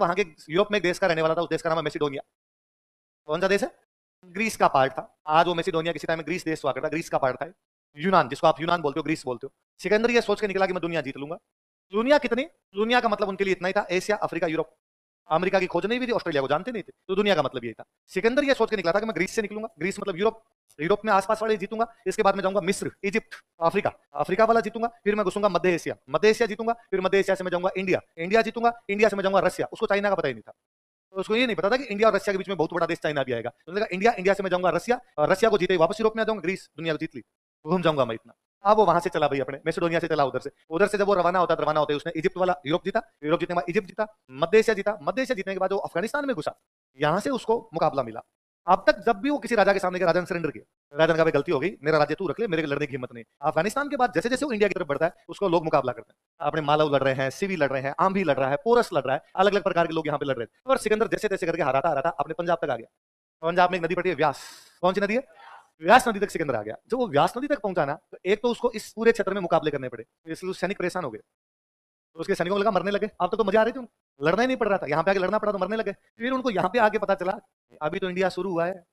वहां के यूरोप में एक देश का रहने वाला था, उस देश का नाम है मैसिडोनिया। कौन सा देश है? ग्रीस का पार्ट था। आज वो मैसिडोनिया किसी टाइम में ग्रीस देश हुआ करता, ग्रीस का पार्ट था। यूनान, जिसको आप यूनान बोलते हो, ग्रीस बोलते हो। सिकंदर ये सोच के निकला कि मैं दुनिया जीत लूंगा। दुनिया कितनी? दुनिया का मतलब उनके लिए इतना ही था, एशिया, अफ्रीका, यूरोप। अमेरिका की खोज नहीं हुई थी, ऑस्ट्रेलिया को जानते नहीं थे, तो दुनिया का मतलब यही था। सिकंदर ये सोच के निकला था कि मैं ग्रीस से निकलूंगा, ग्रीस मतलब यूरोप, यूरोप में आसपास वाले जीतूंगा, इसके बाद में जाऊंगा मिस्र, इजिप्ट, अफ्रीका, अफ्रीका वाला जीतूंगा, फिर मैं घुसूंगा मध्य एशिया, मध्य एशिया जीतूंगा, फिर मध्य एशिया से मैं जाऊंगा इंडिया, इंडिया जीतूंगा, इंडिया से मैं जाऊंगा रशिया। उसको चाइना का पता ही नहीं था, तो उसको ये नहीं पता था कि इंडिया और रशिया के बीच में बहुत बड़ा देश चाइना भी आएगा। तो उसने कहा इंडिया, इंडिया से मैं जाऊंगा रशिया, और रशिया को जीते ही वापस यूरोप में आ जाऊंगा, ग्रीस दुनिया को जीत ली, घूम जाऊंगा मैं इतना। अब वो वहां से चला भाई, अपने मैसिडोनिया से चला उधर से जब वो रवाना होते उसने इजिप्ट वाला यूरोप जीता, यूरोप जीतने के बाद इजिप्ट जीता, मध्य एशिया जीता, मध्य एशिया जीतने के बाद वो अफगानिस्तान में घुसा, यहां से उसको मुकाबला मिला। अब तक जब भी वो किसी राजा के सामने गया, राजा ने सरेंडर किया, राजा ने कहा भाई गलती हो गई, मेरा राज्य तू रख ले, मेरे लड़ने की हिम्मत नहीं। अफगानिस्तान के बाद जैसे जैसे वो इंडिया की तरफ बढ़ता है, उसको लोग मुकाबला करते हैं। अपने मालव लड़ रहे हैं, सिवी लड़ रहे हैं, आंभी लड़ रहा है, पोरस लड़ रहा है, अलग अलग प्रकार के लोग यहाँ पे लड़ रहे थे। और सिकंदर जैसे तैसे करके हराता अपने पंजाब तक आ गया। पंजाब में एक नदी पड़ती है व्यास, कौन सी नदी है? व्यास नदी तक सिकंदर आ गया। जब वो व्यास नदी तक पहुंचा ना, तो एक तो उसको इस पूरे क्षेत्र में मुकाबले करने पड़े, इसलिए सैनिक परेशान हो गए, तो उसके सैनिकों को लगा मरने लगे। अब तो मजा आ रही थी उनको, लड़ना ही नहीं पड़ रहा था, यहाँ पे आके लड़ना पड़ा तो मरने लगे। फिर उनको यहाँ पे आके पता चला अभी तो इंडिया शुरू हुआ है,